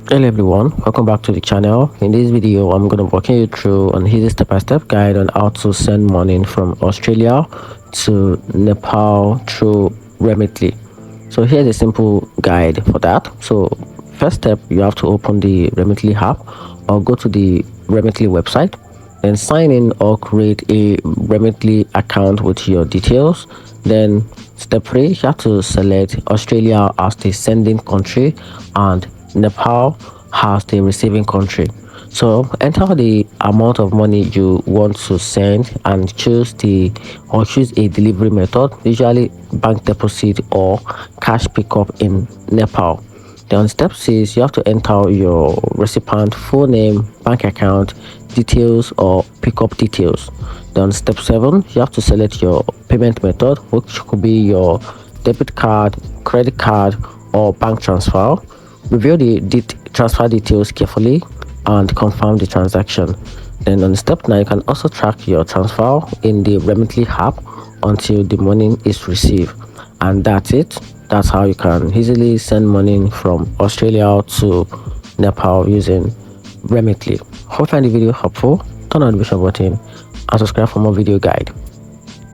Hello everyone, welcome back to the channel. In this video I'm going to walk you through an easy step-by-step guide on how to send money from Australia to Nepal through Remitly. So here's a simple guide for that. So first step, you have to open the Remitly app or go to the Remitly website, then sign in or create a Remitly account with your details. Then step 3, you have to select Australia as the sending country and Nepal as the receiving country. So enter the amount of money you want to send and choose a delivery method, usually bank deposit or cash pickup in Nepal. Then step 6, you have to enter your recipient full name, bank account details or pickup details. Then step 7, you have to select your payment method, which could be your debit card, credit card or bank transfer. Review the transfer details carefully and confirm the transaction. Then on step 9, you can also track your transfer in the Remitly app until the money is received. And that's it. That's how you can easily send money from Australia to Nepal using Remitly. Hope you find the video helpful. Turn on the notification button and subscribe for more video guide.